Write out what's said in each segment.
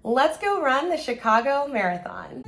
Let's go run the Chicago Marathon.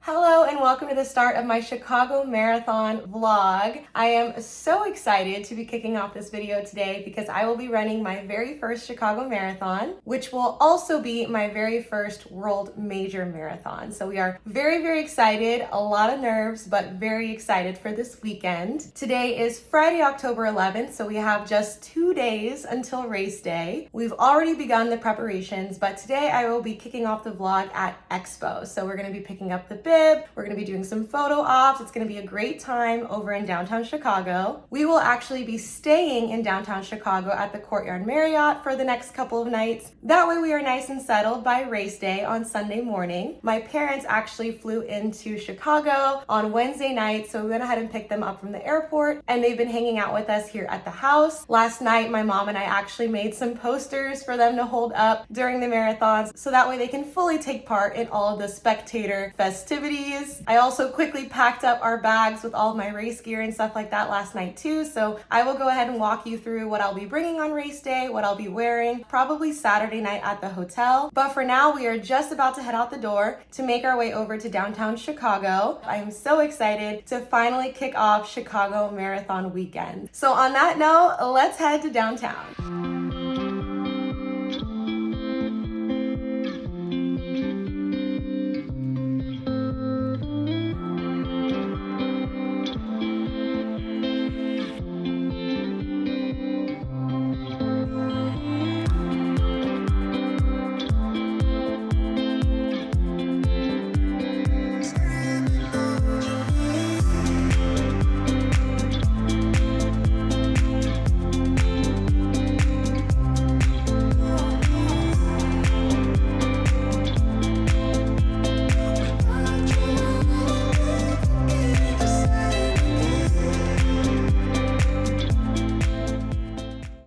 Hello and welcome to the start of my Chicago Marathon vlog. I am so excited to be kicking off this video today because I will be running my very first Chicago Marathon, which will also be my very first World Major Marathon. So we are very, very excited, a lot of nerves, but very excited for this weekend. Today is Friday, October 11th, so we have just 2 days until race day. We've already begun the preparations, but today I will be kicking off the vlog at Expo. So we're gonna be picking up the bib, we're gonna be doing some photo ops. It's gonna be a great time over in downtown Chicago. We will actually be staying in downtown Chicago at the Courtyard Marriott for the next couple of nights. That way we are nice and settled by race day on Sunday morning. My parents actually flew into Chicago on Wednesday night, so we went ahead and picked them up from the airport, and they've been hanging out with us here at the house. Last night, my mom and I actually made some posters for them to hold up during the marathons, so that way they can fully take part in all of the spectator festivities. I also quickly packed up our bags with all of my race gear and stuff like that last night too, so I will go ahead and walk you through what I'll be bringing on race day, what I'll be wearing, probably Saturday night at the hotel. But for now, we are just about to head out the door to make our way over to downtown Chicago. I am so excited to finally kick off Chicago Marathon weekend. So on that note, let's head to downtown.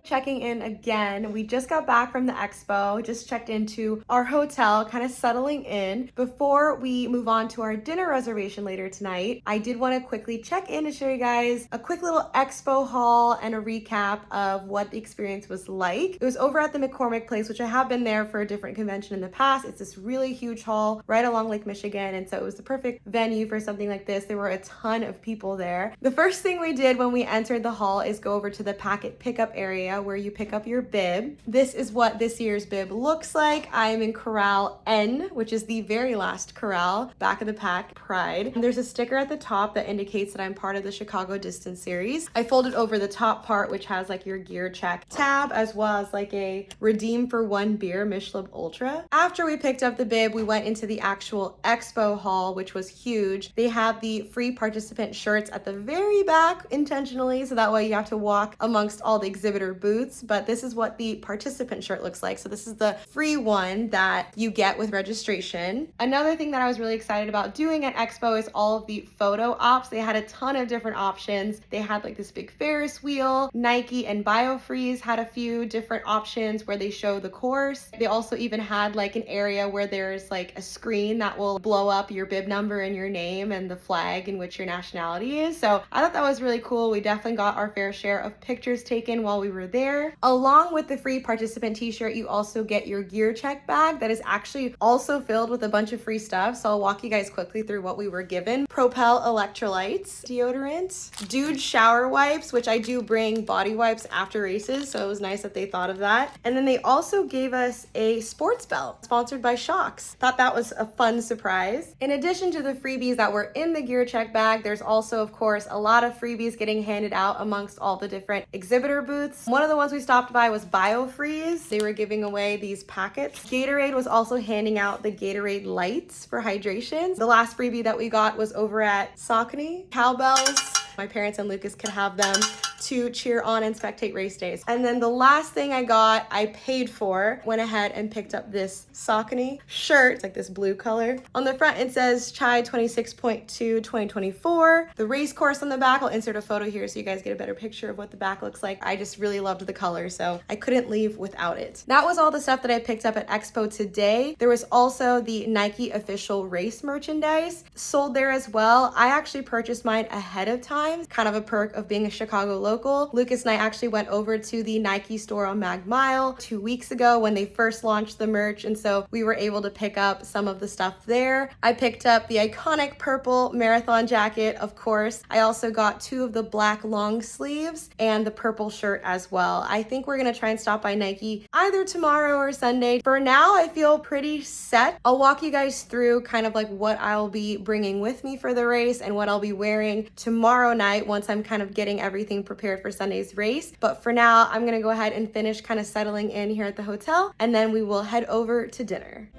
Checking in again. We just got back from the expo, just checked into our hotel, kind of settling in. Before we move on to our dinner reservation later tonight, I did want to quickly check in to show you guys a quick little expo haul and a recap of what the experience was like. It was over at the McCormick Place, which I have been there for a different convention in the past. It's this really huge hall right along Lake Michigan, and so it was the perfect venue for something like this. There were a ton of people there. The first thing we did when we entered the hall is go over to the packet pickup area where you pick up your bib. This is what this year's bib looks like. I am in Corral N, which is the very last corral, back of the pack, Pride. And there's a sticker at the top that indicates that I'm part of the Chicago Distance Series. I folded over the top part, which has like your gear check tab, as well as like a redeem for one beer Michelob Ultra. After we picked up the bib, we went into the actual expo hall, which was huge. They have the free participant shirts at the very back intentionally, so that way you have to walk amongst all the exhibitor booths. But this is what the participant shirt looks like. So this is the free one that you get with registration. Another thing that I was really excited about doing at Expo is all of the photo ops. They had a ton of different options. They had like this big Ferris wheel. Nike and BioFreeze had a few different options where they show the course. They also even had like an area where there's like a screen that will blow up your bib number and your name and the flag in which your nationality is. So I thought that was really cool. We definitely got our fair share of pictures taken while we were there. Along with the free participant t-shirt, you also get your gear check bag that is actually also filled with a bunch of free stuff. So I'll walk you guys quickly through what we were given. Propel electrolytes, deodorant, Dude shower wipes, which I do bring body wipes after races, so it was nice that they thought of that. And then they also gave us a sports belt sponsored by Shocks. Thought that was a fun surprise. In addition to the freebies that were in the gear check bag, there's also, of course, a lot of freebies getting handed out amongst all the different exhibitor booths. One of the ones we stopped by was BioFreeze. They were giving away these packets. Gatorade was also handing out the Gatorade lights for hydration. The last freebie that we got was over at Saucony. Cowbells. My parents and Lucas could have them to cheer on and spectate race days. And then the last thing I got, I paid for, went ahead and picked up this Saucony shirt. It's like this blue color. On the front, it says Chai 26.2 2024. The race course on the back, I'll insert a photo here so you guys get a better picture of what the back looks like. I just really loved the color, so I couldn't leave without it. That was all the stuff that I picked up at Expo today. There was also the Nike official race merchandise sold there as well. I actually purchased mine ahead of time, kind of a perk of being a Chicago local. local. Lucas and I actually went over to the Nike store on Mag Mile 2 weeks ago when they first launched the merch, and so we were able to pick up some of the stuff there. I picked up the iconic purple marathon jacket, of course. I also got 2 of the black long sleeves and the purple shirt as well. I think we're gonna try and stop by Nike either tomorrow or Sunday. For now, I feel pretty set. I'll walk you guys through kind of like what I'll be bringing with me for the race and what I'll be wearing tomorrow night once I'm kind of getting everything prepared for Sunday's race. But for now, I'm gonna go ahead and finish kind of settling in here at the hotel, and then we will head over to dinner.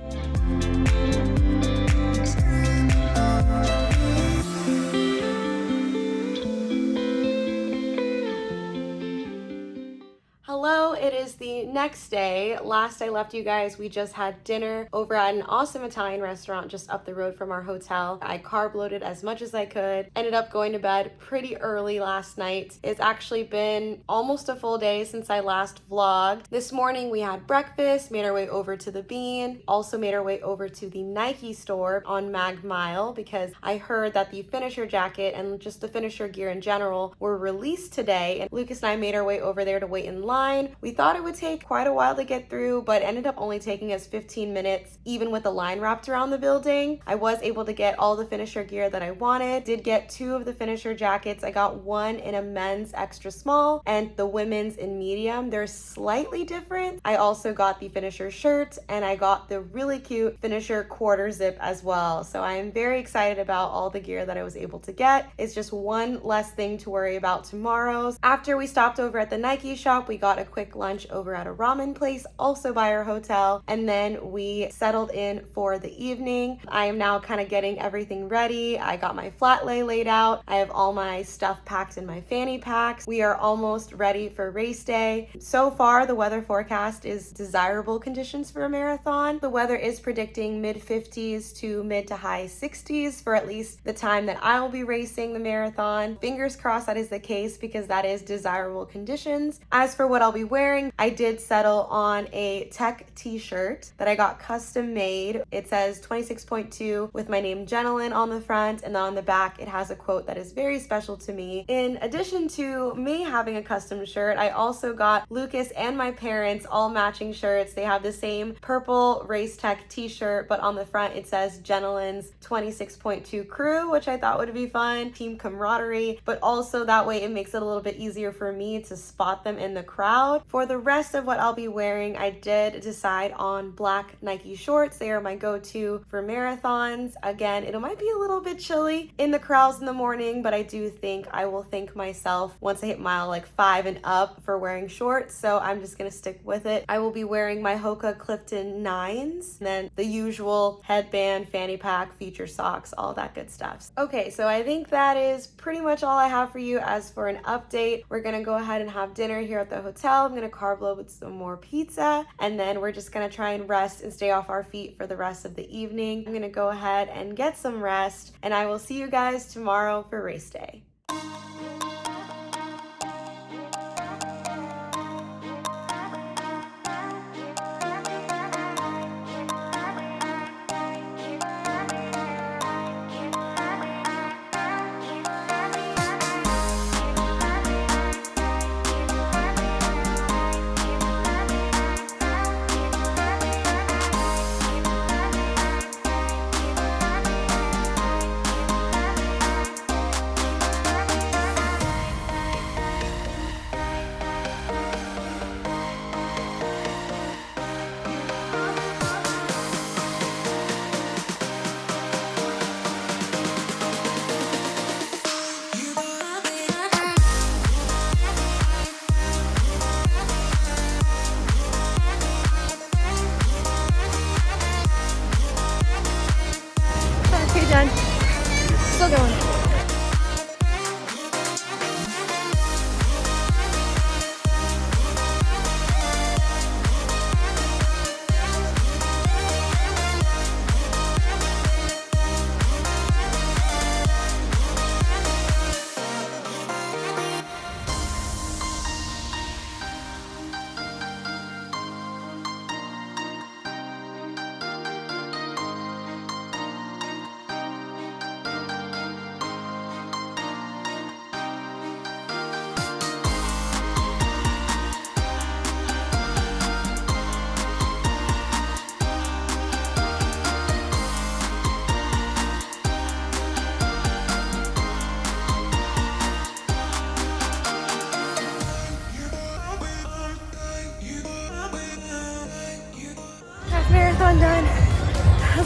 Hello, it is the next day. Last I left you guys, we just had dinner over at an awesome Italian restaurant just up the road from our hotel. I carb loaded as much as I could. Ended up going to bed pretty early last night. It's actually been almost a full day since I last vlogged. This morning we had breakfast, made our way over to the Bean, also made our way over to the Nike store on Mag Mile because I heard that the finisher jacket and just the finisher gear in general were released today, and Lucas and I made our way over there to wait in line. We thought it would take quite a while to get through, but ended up only taking us 15 minutes, even with the line wrapped around the building. I was able to get all the finisher gear that I wanted. Did get 2 of the finisher jackets. I got one in a men's extra small and the women's in medium. They're slightly different. I also got the finisher shirt and I got the really cute finisher quarter zip as well. So I am very excited about all the gear that I was able to get. It's just one less thing to worry about tomorrow. After we stopped over at the Nike shop, we got a quick lunch over at a ramen place also by our hotel, and then we settled in for the evening. I am now kind of getting everything ready. I got my flat lay laid out. I have all my stuff packed in my fanny packs. We are almost ready for race day. So far, the weather forecast is desirable conditions for a marathon. The weather is predicting mid-50s to mid to high 60s for at least the time that I will be racing the marathon. Fingers crossed that is the case because that is desirable conditions. As for what I'll be wearing, I did settle on a tech t-shirt that I got custom made. It says 26.2 with my name Jenilyn on the front, and then on the back it has a quote that is very special to me. In addition to me having a custom shirt, I also got Lucas and my parents all matching shirts. They have the same purple race tech t-shirt, but on the front it says Jenilyn's 26.2 crew, which I thought would be fun, team camaraderie, but also that way it makes it a little bit easier for me to spot them in the crowd. For the rest of what I'll be wearing, I did decide on black Nike shorts. They are my go-to for marathons. Again, it might be a little bit chilly in the crowds in the morning, but I do think I will thank myself once I hit mile like 5 and up for wearing shorts, so I'm just gonna stick with it. I will be wearing my Hoka Clifton 9s, and then the usual headband, fanny pack, feature socks, all that good stuff. Okay, so I think that is pretty much all I have for you as for an update. We're gonna go ahead and have dinner here at the hotel. I'm gonna carb load with some more pizza, and then we're just gonna try and rest and stay off our feet for the rest of the evening. I'm gonna go ahead and get some rest, and I will see you guys tomorrow for race day.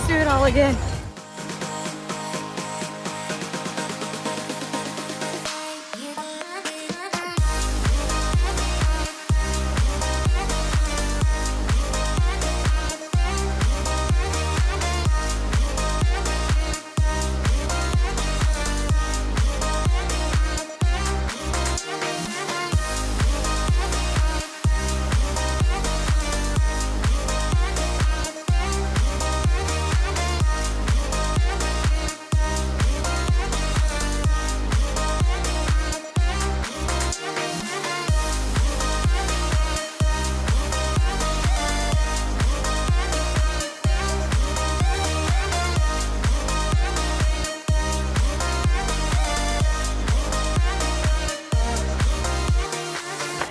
do it all again.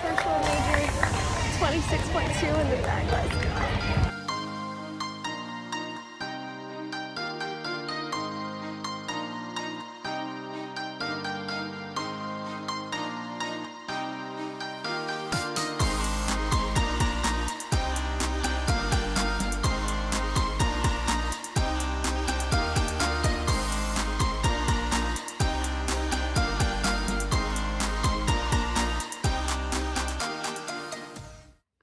First world majors, 26.2 in the bag. Let's go.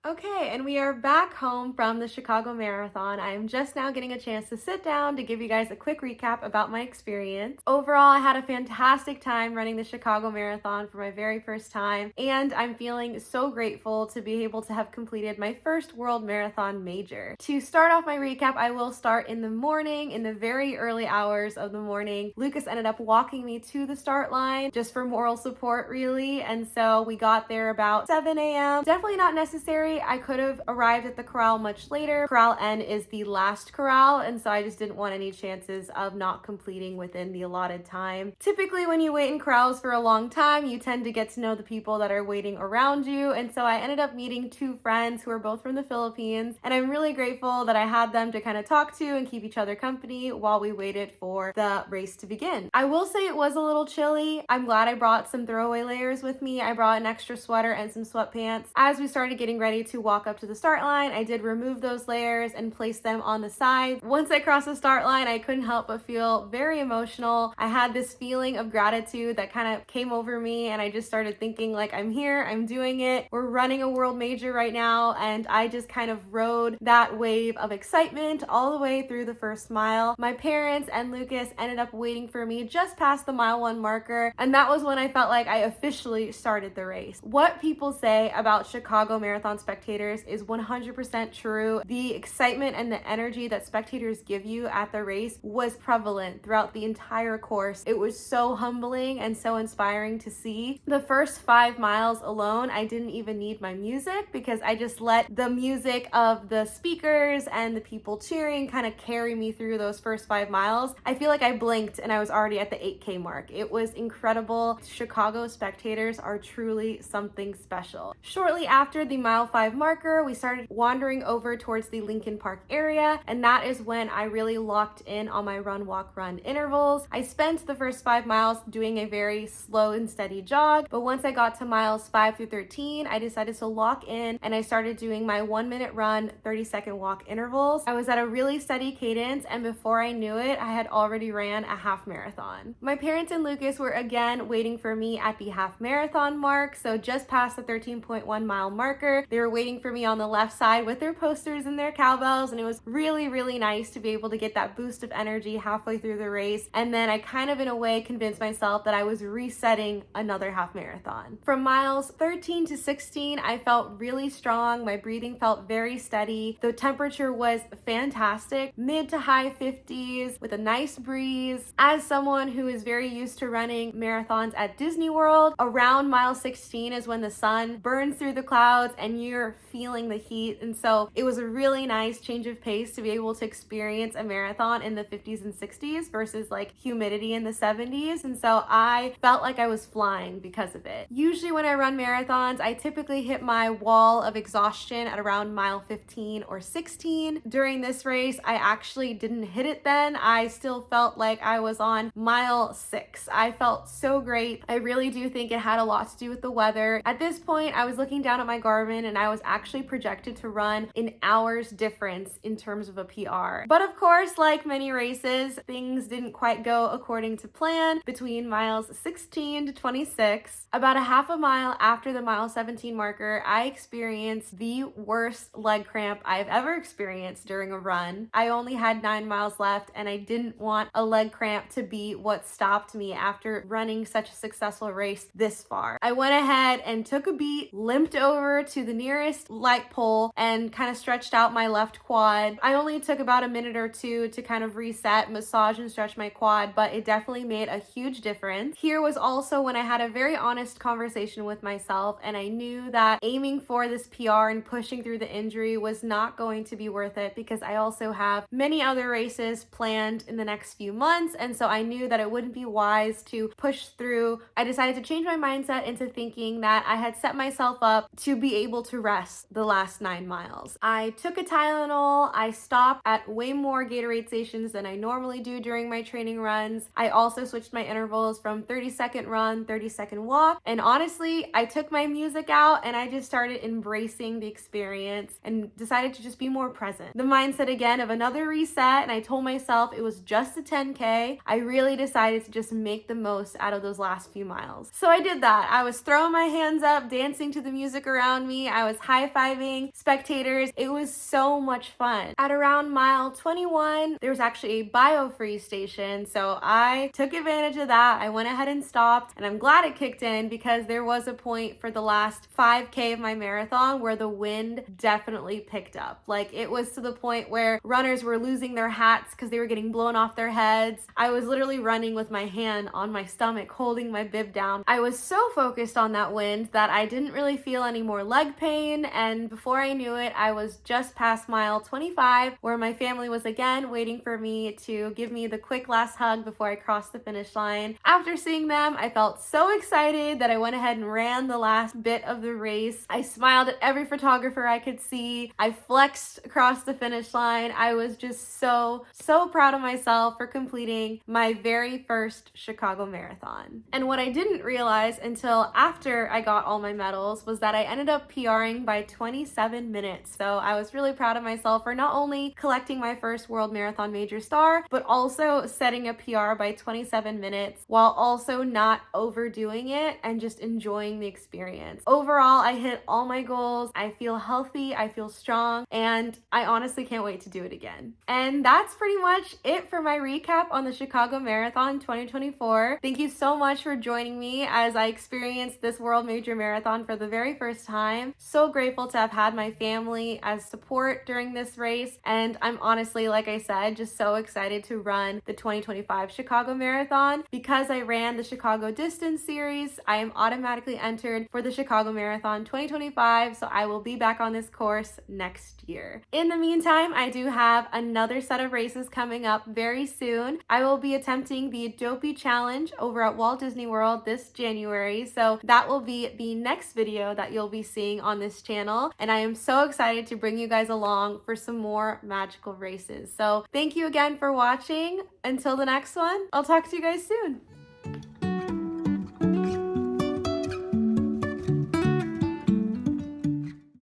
Okay, and we are back home from the Chicago Marathon. I'm just now getting a chance to sit down to give you guys a quick recap about my experience. Overall, I had a fantastic time running the Chicago Marathon for my very first time, and I'm feeling so grateful to be able to have completed my first World Marathon major. To start off my recap, I will start in the morning, in the very early hours of the morning. Lucas ended up walking me to the start line just for moral support, really, and so we got there about 7 a.m. Definitely not necessary. I could have arrived at the corral much later. Corral N is the last corral, and so I just didn't want any chances of not completing within the allotted time. Typically, when you wait in corrals for a long time, you tend to get to know the people that are waiting around you, and so I ended up meeting two friends who are both from the Philippines, and I'm really grateful that I had them to kind of talk to and keep each other company while we waited for the race to begin. I will say it was a little chilly. I'm glad I brought some throwaway layers with me. I brought an extra sweater and some sweatpants. As we started getting ready to walk up to the start line, I did remove those layers and place them on the side. Once I crossed the start line, I couldn't help but feel very emotional. I had this feeling of gratitude that kind of came over me, and I just started thinking, like, I'm here, I'm doing it, we're running a world major right now, and I just kind of rode that wave of excitement all the way through the first mile. My parents and Lucas ended up waiting for me just past the mile 1 marker, and that was when I felt like I officially started the race. What people say about Chicago Marathon spectators is 100% true. The excitement and the energy that spectators give you at the race was prevalent throughout the entire course. It was so humbling and so inspiring to see. The first 5 miles alone, I didn't even need my music because I just let the music of the speakers and the people cheering kind of carry me through those first 5 miles. I feel like I blinked and I was already at the 8K mark. It was incredible. Chicago spectators are truly something special. Shortly after the mile 5 marker, we started wandering over towards the Lincoln Park area, and that is when I really locked in on my run, walk, run intervals. I spent the first 5 miles doing a very slow and steady jog, but once I got to miles 5 through 13, I decided to lock in and I started doing my 1-minute run, 30-second walk intervals. I was at a really steady cadence, and before I knew it, I had already ran a half marathon. My parents and Lucas were again waiting for me at the half marathon mark, so just past the 13.1 mile marker. They were waiting for me on the left side with their posters and their cowbells, and it was really, really nice to be able to get that boost of energy halfway through the race. And then I kind of, in a way, convinced myself that I was resetting another half marathon. From miles 13 to 16, I felt really strong. My breathing felt very steady. The temperature was fantastic, mid to high 50s with a nice breeze. As someone who is very used to running marathons at Disney World, around mile 16 is when the sun burns through the clouds and you're feeling the heat. And so it was a really nice change of pace to be able to experience a marathon in the 50s and 60s versus like humidity in the 70s. And so I felt like I was flying because of it. Usually when I run marathons, I typically hit my wall of exhaustion at around mile 15 or 16. During this race, I actually didn't hit it then. I still felt like I was on mile 6. I felt so great. I really do think it had a lot to do with the weather. At this point, I was looking down at my Garmin and I was actually actually projected to run an hour's difference in terms of a PR. But of course, like many races, things didn't quite go according to plan between miles 16 to 26. About a half a mile after the mile 17 marker, I experienced the worst leg cramp I've ever experienced during a run. I only had 9 miles left, and I didn't want a leg cramp to be what stopped me after running such a successful race this far. I went ahead and took a beat, limped over to the nearest light pole, and kind of stretched out my left quad. I only took about a minute or two to kind of reset, massage, and stretch my quad, but it definitely made a huge difference. Here was also when I had a very honest conversation with myself, and I knew that aiming for this PR and pushing through the injury was not going to be worth it, because I also have many other races planned in the next few months, and so I knew that it wouldn't be wise to push through. I decided to change my mindset into thinking that I had set myself up to be able to rest the last 9 miles. I took a Tylenol. I stopped at way more Gatorade stations than I normally do during my training runs. I also switched my intervals from 30-second run, 30-second walk, and honestly, I took my music out and I just started embracing the experience and decided to just be more present. The mindset again of another reset, and I told myself it was just a 10K. I really decided to just make the most out of those last few miles. So I did that. I was throwing my hands up, dancing to the music around me. I was high-fiving spectators. It was so much fun. At around mile 21, there was actually a biofreeze station, so I took advantage of that. I went ahead and stopped, and I'm glad it kicked in, because there was a point for the last 5K of my marathon where the wind definitely picked up. Like, it was to the point where runners were losing their hats because they were getting blown off their heads. I was literally running with my hand on my stomach, holding my bib down. I was so focused on that wind that I didn't really feel any more leg pain, and before I knew it, I was just past mile 25, where my family was again waiting for me to give me the quick last hug before I crossed the finish line. After seeing them, I felt so excited that I went ahead and ran the last bit of the race. I smiled at every photographer I could see. I flexed across the finish line. I was just so proud of myself for completing my very first Chicago Marathon. And what I didn't realize until after I got all my medals was that I ended up PRing by 27 minutes. So I was really proud of myself for not only collecting my first World Marathon Major Star, but also setting a PR by 27 minutes while also not overdoing it and just enjoying the experience. Overall, I hit all my goals. I feel healthy, I feel strong, and I honestly can't wait to do it again. And that's pretty much it for my recap on the Chicago Marathon 2024. Thank you so much for joining me as I experienced this World Major Marathon for the very first time. So grateful to have had my family as support during this race, and I'm honestly, like I said, just so excited to run the 2025 Chicago Marathon. Because I ran the Chicago Distance Series, I am automatically entered for the Chicago Marathon 2025, so I will be back on this course next year. In the meantime, I do have another set of races coming up very soon. I will be attempting the Dopey Challenge over at Walt Disney World this January, so that will be the next video that you'll be seeing on this channel, and I am so excited to bring you guys along for some more magical races. So thank you again for watching. Until the next one, I'll talk to you guys soon.